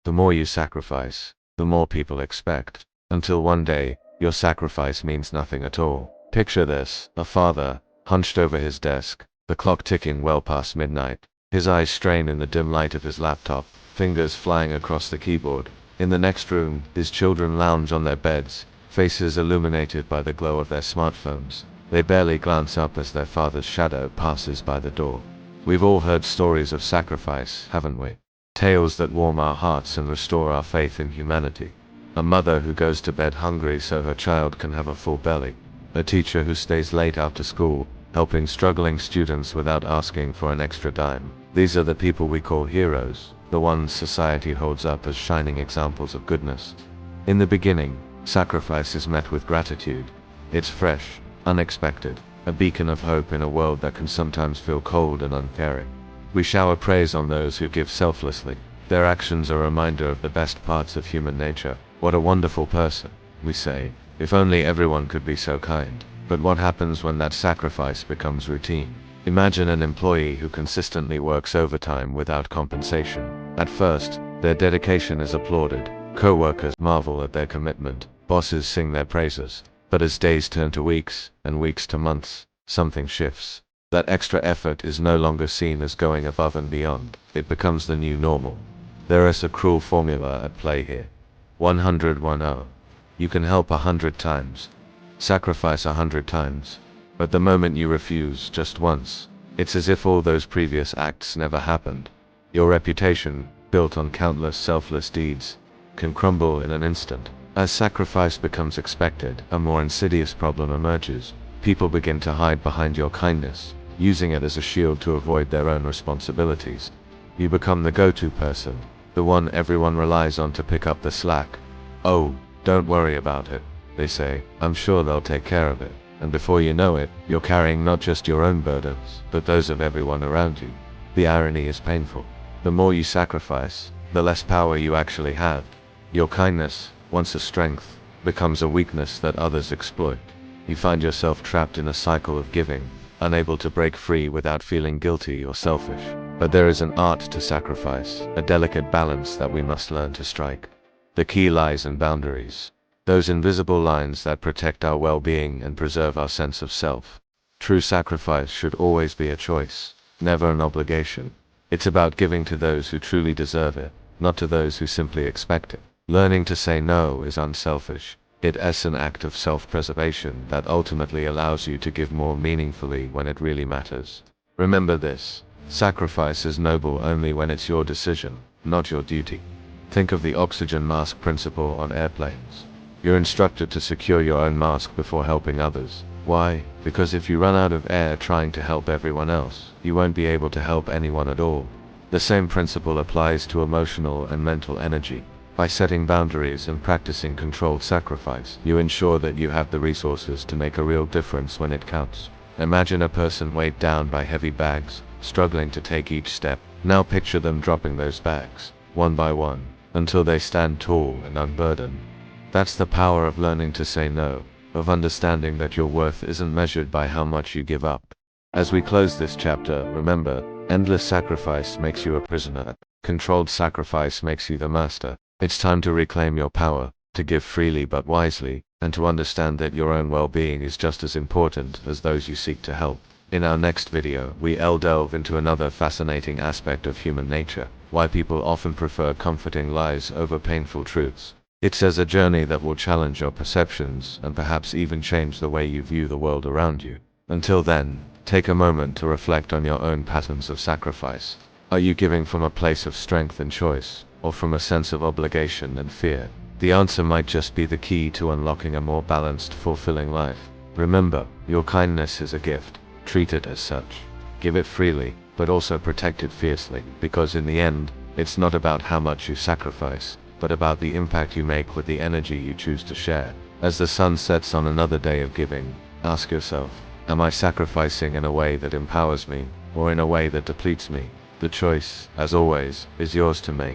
The more you sacrifice, the more people expect. Until one day, your sacrifice means nothing at all. Picture this: a father, hunched over his desk, the clock ticking well past midnight, his eyes strained in the dim light of his laptop, fingers flying across the keyboard. In the next room, his children lounge on their beds, faces illuminated by the glow of their smartphones. They barely glance up as their father's shadow passes by the door. We've all heard stories of sacrifice, haven't we? Tales that warm our hearts and restore our faith in humanity. A mother who goes to bed hungry so her child can have a full belly. A teacher who stays late after school, helping struggling students without asking for an extra dime. These are the people we call heroes, the ones society holds up as shining examples of goodness. In the beginning, sacrifice is met with gratitude. It's fresh, unexpected, a beacon of hope in a world that can sometimes feel cold and uncaring. We shower praise on those who give selflessly. Their actions are a reminder of the best parts of human nature. What a wonderful person, we say. If only everyone could be so kind. But what happens when that sacrifice becomes routine? Imagine an employee who consistently works overtime without compensation. At first, their dedication is applauded. Co-workers marvel at their commitment. Bosses sing their praises. But as days turn to weeks, and weeks to months, something shifts. That extra effort is no longer seen as going above and beyond. It becomes the new normal. There is a cruel formula at play here. 100-10. You can help 100 times. Sacrifice 100 times. But the moment you refuse just once, it's as if all those previous acts never happened. Your reputation, built on countless selfless deeds, can crumble in an instant. As sacrifice becomes expected, a more insidious problem emerges. People begin to hide behind your kindness, using it as a shield to avoid their own responsibilities. You become the go-to person, the one everyone relies on to pick up the slack. "Oh, don't worry about it," they say. "I'm sure they'll take care of it." And before you know it, you're carrying not just your own burdens, but those of everyone around you. The irony is painful. The more you sacrifice, the less power you actually have. Your kindness, once a strength, becomes a weakness that others exploit. You find yourself trapped in a cycle of giving, unable to break free without feeling guilty or selfish. But there is an art to sacrifice, a delicate balance that we must learn to strike. The key lies in boundaries. Those invisible lines that protect our well-being and preserve our sense of self. True sacrifice should always be a choice, never an obligation. It's about giving to those who truly deserve it, not to those who simply expect it. Learning to say no is unselfish. It is an act of self-preservation that ultimately allows you to give more meaningfully when it really matters. Remember this: sacrifice is noble only when it's your decision, not your duty. Think of the oxygen mask principle on airplanes. You're instructed to secure your own mask before helping others. Why? Because if you run out of air trying to help everyone else, you won't be able to help anyone at all. The same principle applies to emotional and mental energy. By setting boundaries and practicing controlled sacrifice, you ensure that you have the resources to make a real difference when it counts. Imagine a person weighed down by heavy bags, struggling to take each step. Now picture them dropping those bags, one by one, until they stand tall and unburdened. That's the power of learning to say no, of understanding that your worth isn't measured by how much you give up. As we close this chapter, remember, endless sacrifice makes you a prisoner. Controlled sacrifice makes you the master. It's time to reclaim your power, to give freely but wisely, and to understand that your own well-being is just as important as those you seek to help. In our next video, we'll delve into another fascinating aspect of human nature: why people often prefer comforting lies over painful truths. It's as a journey that will challenge your perceptions and perhaps even change the way you view the world around you. Until then, take a moment to reflect on your own patterns of sacrifice. Are you giving from a place of strength and choice, or from a sense of obligation and fear? The answer might just be the key to unlocking a more balanced, fulfilling life. Remember, your kindness is a gift. Treat it as such. Give it freely, but also protect it fiercely, because in the end, it's not about how much you sacrifice, but about the impact you make with the energy you choose to share. As the sun sets on another day of giving, ask yourself, am I sacrificing in a way that empowers me, or in a way that depletes me? The choice, as always, is yours to make.